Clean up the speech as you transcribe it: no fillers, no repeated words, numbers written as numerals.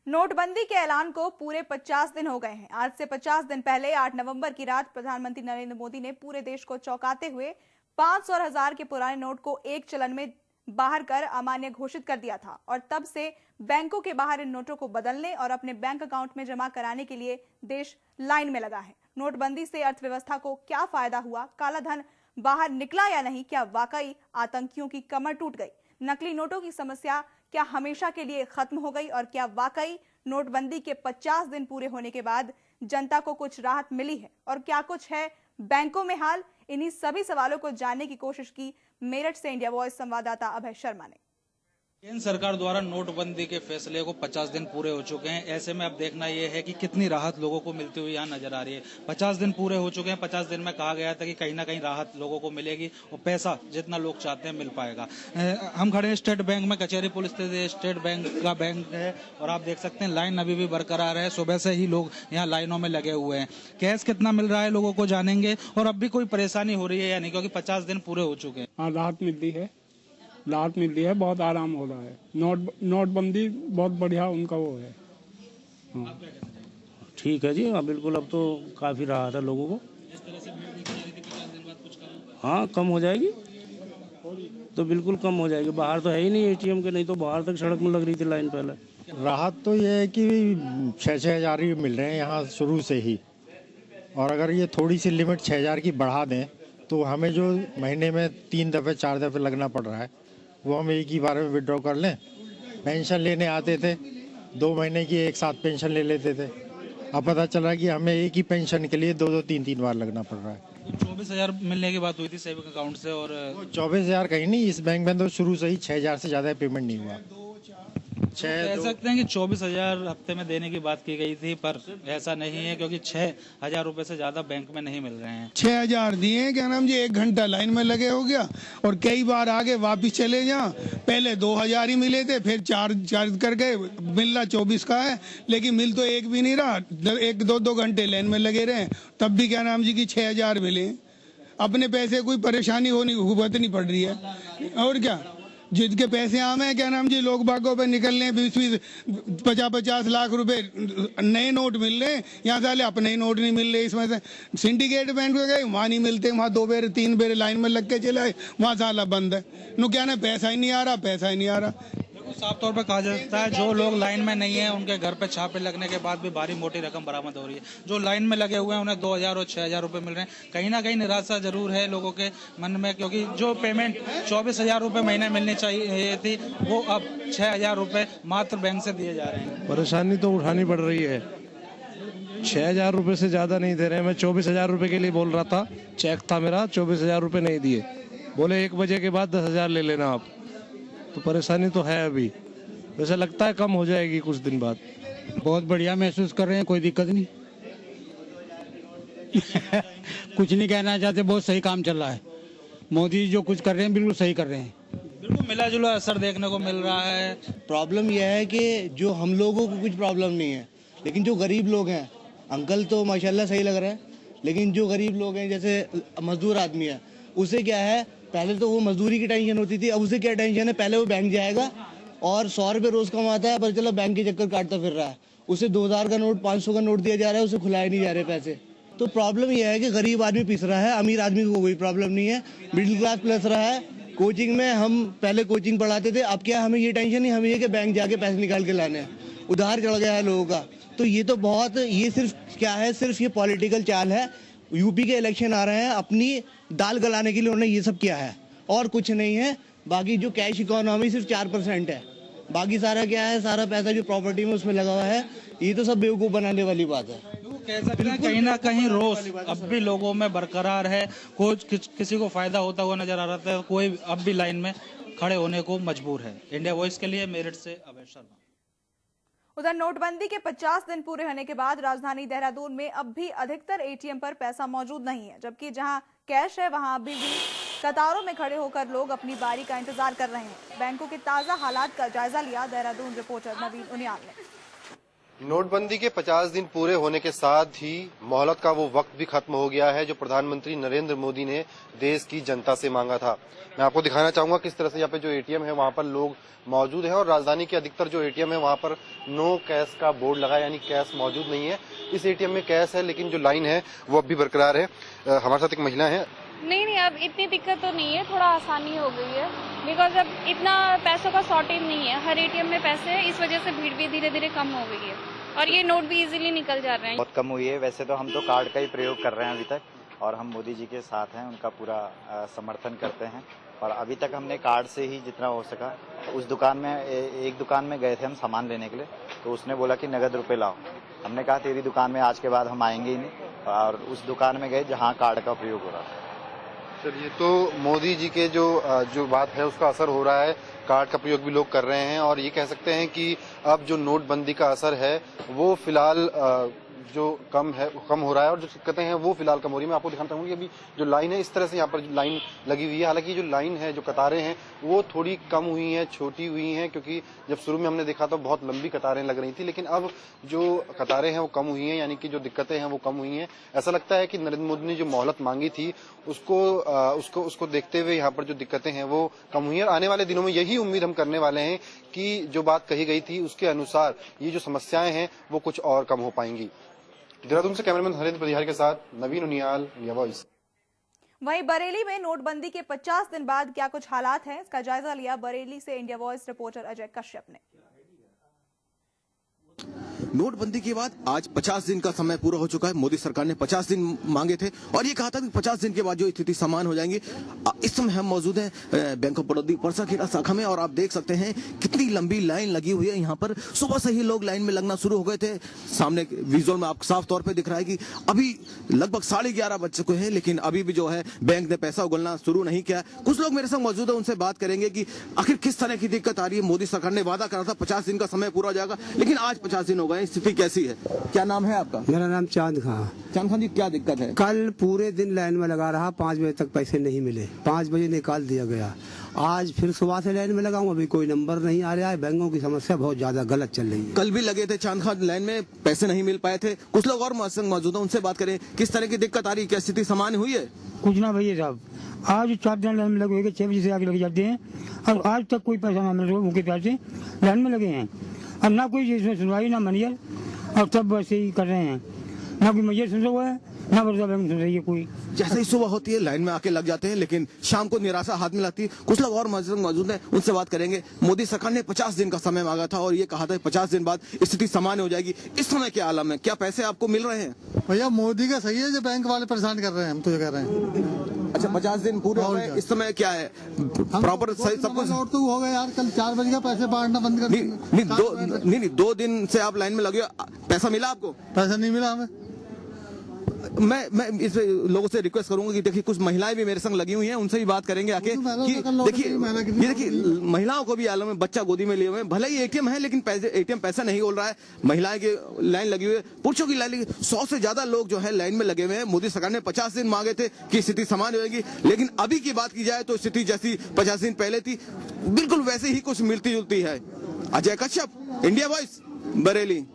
नोटबंदी के ऐलान को पूरे 50 दिन हो गए हैं। आज से 50 दिन पहले 8 नवंबर की रात प्रधानमंत्री नरेंद्र मोदी ने पूरे देश को चौंकाते हुए 500 और 1000 के पुराने नोट को एक चलन में बाहर कर अमान्य घोषित कर दिया था और तब से बैंकों के बाहर इन नोटों को बदलने और अपने बैंक अकाउंट में जमा कराने के लिए देश लाइन में लगा है। नोटबंदी से अर्थव्यवस्था को क्या फायदा हुआ, काला धन बाहर निकला या नहीं, क्या वाकई आतंकियों की कमर टूट गई, नकली नोटों की समस्या क्या हमेशा के लिए खत्म हो गई और क्या वाकई नोटबंदी के 50 दिन पूरे होने के बाद जनता को कुछ राहत मिली है और क्या कुछ है बैंकों में हाल। इन्हीं सभी सवालों को जानने की कोशिश की मेरठ से इंडिया वॉइस संवाददाता अभय शर्मा ने। केंद्र सरकार द्वारा नोटबंदी के फैसले को 50 दिन पूरे हो चुके हैं। ऐसे में अब देखना यह है कि कितनी राहत लोगों को मिलती हुई यहाँ नजर आ रही है। 50 दिन पूरे हो चुके हैं। 50 दिन में कहा गया था कि कहीं ना कहीं राहत लोगों को मिलेगी और पैसा जितना लोग चाहते हैं मिल पाएगा। हम खड़े हैं स्टेट बैंक में, कचहरी पुलिस स्टेट बैंक का बैंक है और आप देख सकते हैं लाइन अभी भी बरकरार है। सुबह से ही लोग यहाँ लाइनों में लगे हुए हैं। कैश कितना मिल रहा है लोगों को जानेंगे और अब भी कोई परेशानी हो रही है या नहीं, क्योंकि 50 दिन पूरे हो चुके हैं। हाँ, राहत मिलती है, बहुत आराम हो रहा है। नोटबंदी बहुत बढ़िया उनका वो है। हाँ। ठीक है जी, हाँ बिल्कुल, अब तो काफी राहत है लोगों को। इस तरह से भीड़ दिखी जा रही थी 50 दिन बाद, कुछ कम? हाँ, कम हो जाएगी तो बिल्कुल कम हो जाएगी। बाहर तो है ही नहीं एटीएम के, नहीं तो बाहर तक सड़क में लग रही थी लाइन पहले। राहत तो ये है कि 6-6 हज़ार ही मिल रहे हैं यहाँ शुरू से ही, और अगर ये थोड़ी सी लिमिट 6 हज़ार की बढ़ा दें तो हमें जो महीने में 3 दफ़े 4 दफ़े लगना पड़ रहा है वो हम एक ही बार में विड्रॉ कर लें। पेंशन लेने आते थे 2 महीने की एक साथ पेंशन ले लेते थे, अब पता चला कि हमें एक ही पेंशन के लिए 2-2 3-3 बार लगना पड़ रहा है। 24,000 मिलने की बात हुई थी सेविंग अकाउंट से और 24,000 कहीं नहीं, इस बैंक में तो शुरू से ही 6 हज़ार से ज़्यादा पेमेंट नहीं हुआ। कह सकते हैं कि 24,000 हफ्ते में देने की बात की गई थी, पर ऐसा नहीं है क्योंकि 6,000 रुपए से ज्यादा बैंक में नहीं मिल रहे हैं। 6,000 दिए, क्या नाम जी, 1 घंटा लाइन में लगे हो गया और कई बार आगे वापिस चले जा। पहले 2,000 ही मिले थे, फिर 4 कर गए, मिलना 24 का है, लेकिन मिल तो एक भी नहीं रहा। 1-2 घंटे लाइन में लगे रहे तब भी क्या नाम जी की 6,000 मिले। अपने पैसे कोई परेशानी भुगतनी पड़ रही है और क्या। जिनके पैसे आम है, क्या नाम जी, लोग बागों पे निकल रहे, 20-20 50-50 लाख रुपए नए नोट मिल रहे हैं, यहाँ साले अपने ही नोट नहीं मिल रहे। इसमें से सिंडिकेट बैंक में गए, वहाँ नहीं मिलते, वहाँ 2 बेर 3 बेर लाइन में लग के चले आए, वहाँ साला बंद है। नो क्या ना, पैसा ही नहीं आ रहा। साफ तौर पर कहा जा सकता है जो लोग लाइन में नहीं है उनके घर पे छापे लगने के बाद भी भारी मोटी रकम बरामद हो रही है। जो लाइन में लगे हुए हैं उन्हें 2,000 और 6,000 रुपए मिल रहे हैं। कहीं ना कहीं निराशा जरूर है लोगों के मन में, क्योंकि जो पेमेंट 24,000 रुपए महीने मिलनी चाहिए थी वो अब 6,000 रुपए मात्र बैंक से दिए जा रहे हैं। परेशानी तो उठानी पड़ रही है। 6,000 रुपए से ज्यादा नहीं दे रहे। मैं 24,000 रुपए के लिए बोल रहा था, चेक था मेरा, 24,000 रुपए नहीं दिए। बोले 1 बजे के बाद 10,000 ले लेना आप। तो परेशानी तो है अभी, वैसे लगता है कम हो जाएगी कुछ दिन बाद। बहुत बढ़िया महसूस कर रहे हैं, कोई दिक्कत नहीं। कुछ नहीं कहना चाहते, बहुत सही काम चल रहा है। मोदी जी जो कुछ कर रहे हैं बिल्कुल सही कर रहे हैं। बिल्कुल मिला जुला असर देखने को मिल रहा है। प्रॉब्लम यह है कि जो हम लोगों को कुछ प्रॉब्लम नहीं है, लेकिन जो गरीब लोग हैं, अंकल तो माशाल्लाह सही लग रहा है, लेकिन जो गरीब लोग हैं जैसे मजदूर आदमी है, उसे क्या है, पहले तो वो मजदूरी की टेंशन होती थी, अब उसे क्या टेंशन है, पहले वो बैंक जाएगा और 100 रुपये रोज कमाता है, पर चलो बैंक के चक्कर काटता फिर रहा है। उसे 2,000 का नोट 500 का नोट दिया जा रहा है, उसे खुलाए नहीं जा रहे पैसे। तो प्रॉब्लम यह है कि गरीब आदमी पिस रहा है, अमीर आदमी को कोई प्रॉब्लम नहीं है, मिडिल क्लास प्लस रहा है। कोचिंग में हम पहले कोचिंग पढ़ाते थे, अब क्या हमें ये टेंशन नहीं, हमें ये कि बैंक जाके पैसे निकाल के लाने हैं। उधार चढ़ गया है लोगों का। तो ये तो बहुत, ये सिर्फ क्या है, सिर्फ ये पॉलिटिकल चाल है। यूपी के इलेक्शन आ रहे हैं, अपनी दाल गलाने के लिए उन्होंने ये सब किया है और कुछ नहीं है। बाकी जो कैश इकोनॉमी सिर्फ 4% है, बाकी सारा क्या है, सारा पैसा जो प्रॉपर्टी में उसमें लगा हुआ है, ये तो सब बेवकूफ बनाने वाली बात है। कह सकते हैं कहीं ना कहीं रोष अब भी लोगों में बरकरार है। किसी को फायदा होता हुआ नजर आ रहा था, कोई अब भी लाइन में खड़े होने को मजबूर है। इंडिया वॉइस के लिए मेरठ से अभय शर्मा। उधर नोटबंदी के 50 दिन पूरे होने के बाद राजधानी देहरादून में अब भी अधिकतर एटीएम पर पैसा मौजूद नहीं है, जबकि जहां कैश है वहां अभी भी कतारों में खड़े होकर लोग अपनी बारी का इंतजार कर रहे हैं। बैंकों के ताजा हालात का जायजा लिया देहरादून रिपोर्टर नवीन उनियाल ने। नोटबंदी के 50 दिन पूरे होने के साथ ही मोहलत का वो वक्त भी खत्म हो गया है जो प्रधानमंत्री नरेंद्र मोदी ने देश की जनता से मांगा था। मैं आपको दिखाना चाहूंगा किस तरह से यहाँ पे जो एटीएम है वहां पर लोग मौजूद है और राजधानी के अधिकतर जो एटीएम है वहां पर नो कैश का बोर्ड लगा, यानी कैश मौजूद नहीं है। इस एटीएम में कैश है लेकिन जो लाइन है वो अब भी बरकरार है। हमारे साथ एक महिला है। नहीं, अब इतनी दिक्कत तो नहीं है, थोड़ा आसानी हो गई है बिकॉज अब इतना पैसों का शॉर्टेज नहीं है, हर एटीएम में पैसे है, इस वजह से भीड़ भी धीरे धीरे कम हो गई है और ये नोट भी इजीली निकल जा रहे हैं। बहुत कम हुई है। वैसे तो हम तो कार्ड का ही प्रयोग कर रहे हैं अभी तक और हम मोदी जी के साथ हैं, उनका पूरा समर्थन करते हैं और अभी तक हमने कार्ड से ही जितना हो सका। उस दुकान में एक दुकान में गए थे हम सामान लेने के लिए, तो उसने बोला कि नगद रुपए लाओ। हमने कहा तेरी दुकान में आज के बाद हम आएंगे ही नहीं और उस दुकान में गए जहाँ कार्ड का प्रयोग हो रहा था। चलिए, तो मोदी जी के जो बात है उसका असर हो रहा है, कार्ड का प्रयोग भी लोग कर रहे हैं और ये कह सकते हैं कि अब जो नोटबंदी का असर है वो फिलहाल जो कम हो रहा है और जो दिक्कतें हैं वो फिलहाल कम हो रही है। मैं आपको दिखाना चाहूंगा कि अभी जो लाइन है इस तरह से यहाँ पर जो लाइन लगी हुई है, हालांकि जो लाइन है, जो कतारें हैं वो थोड़ी कम हुई हैं, छोटी हुई हैं, क्योंकि जब शुरू में हमने देखा तो बहुत लंबी कतारें लग रही थी, लेकिन अब जो कतारें हैं वो कम हुई हैं, यानी कि जो दिक्कतें हैं वो कम हुई हैं। ऐसा लगता है कि नरेंद्र मोदी ने जो मोहलत मांगी थी उसको देखते हुए यहाँ पर जो दिक्कतें हैं वो कम हुई हैं। आने वाले दिनों में यही उम्मीद हम करने वाले हैं कि जो बात कही गई थी उसके अनुसार ये जो समस्याएं हैं वो कुछ और कम हो पाएंगी। देहरादून से कैमरामैन हरेंद्र परिहार के साथ नवीन उनियाल, इंडिया वॉइस। वहीं बरेली में नोटबंदी के 50 दिन बाद क्या कुछ हालात हैं, इसका जायजा लिया बरेली से India voice reporter Ajay Kashyap ने। नोटबंदी के बाद आज 50 दिन का समय पूरा हो चुका है। मोदी सरकार ने 50 दिन मांगे थे और ये कहा था कि 50 दिन के बाद जो स्थिति समान हो जाएंगी। इस समय हम मौजूद हैं बैंक ऑफ बड़ौदा परसा खेड़ा शाखा में और आप देख सकते हैं कितनी लंबी लाइन लगी हुई है। यहाँ पर सुबह से ही लोग लाइन में लगना शुरू हो गए थे। सामने विजुअल में आपको साफ तौर पर दिख रहा है कि अभी लगभग 11:30 बज चुके हैं, लेकिन अभी भी जो है बैंक ने पैसा उगलना शुरू नहीं किया। कुछ लोग मेरे संग मौजूद है, उनसे बात करेंगे कि आखिर किस तरह की दिक्कत आ रही है। मोदी सरकार ने वादा करा था 50 दिन का समय पूरा हो जाएगा, लेकिन आज 50 दिन हो गए, स्थिति कैसी है? क्या नाम है आपका? मेरा नाम चांद खां। चांद खान जी, क्या दिक्कत है? कल पूरे दिन लाइन में लगा रहा, 5 बजे तक पैसे नहीं मिले, 5 बजे निकाल दिया गया। आज फिर सुबह से लाइन में लगा हूँ, अभी कोई नंबर नहीं आ रहा है। बैंकों की समस्या बहुत ज्यादा गलत चल रही है। कल भी लगे थे चांद खान लाइन में, पैसे नहीं मिल पाए थे। कुछ लोग और मौजूद हैं, उनसे बात करें किस तरह की दिक्कत आ रही है, क्या स्थिति सामान्य हुई है? कुछ ना भैया साहब, आज 4 दिन लाइन में लगे हुए, 6 बजे से आगे लग जाते हैं और आज तक कोई पैसा ना मिल रहा, उनके प्यार से लाइन में लगे हैं और ना कोई इसमें सुनवाई, ना मैनेजर, और सब वैसे ही कर रहे हैं। ना कोई मैनेजर सुन रहा है, ना बड़ौदा बैंक सुन रही है कोई। जैसे ही सुबह होती है लाइन में आके लग जाते हैं, लेकिन शाम को निराशा हाथ में लगती है। कुछ लोग और मौजूद हैं, उनसे बात करेंगे। मोदी सरकार ने 50 दिन का समय मांगा था और ये कहा था 50 दिन बाद स्थिति सामान्य हो जाएगी। इस समय क्या आलम है, क्या पैसे आपको मिल रहे हैं? भैया मोदी का सही है, जो बैंक वाले परेशान कर रहे हैं, हम तो ये कह रहे हैं। अच्छा, 50 दिन पूरे हो गए, इस समय क्या है प्रॉपर सही सब कुछ तो हो गया यार। कल 4 बजे का पैसे बांटना बंद कर नहीं, 2 दिन से आप लाइन में लगे, पैसा मिला आपको? पैसा नहीं मिला हमें। मैं इस लोगों से रिक्वेस्ट करूंगा कि देखिए कुछ महिलाएं भी मेरे संग लगी हुई हैं, उनसे भी बात करेंगे आके कि देखिए महिलाओं को भी आलम में बच्चा गोदी में लिए हुए हैं। भले ही एटीएम है लेकिन एटीएम पैसा नहीं बोल रहा है। महिलाएं की लाइन लगी हुई है, पुरुषों की लाइन लगी। 100 से ज्यादा लोग जो है लाइन में लगे हुए हैं। मोदी सरकार ने 50 दिन मांगे थे कि स्थिति सामान्य होगी, लेकिन अभी की बात की जाए तो स्थिति जैसी 50 दिन पहले थी बिल्कुल वैसे ही कुछ मिलती जुलती है। Ajay Kashyap, India voice, Bareilly.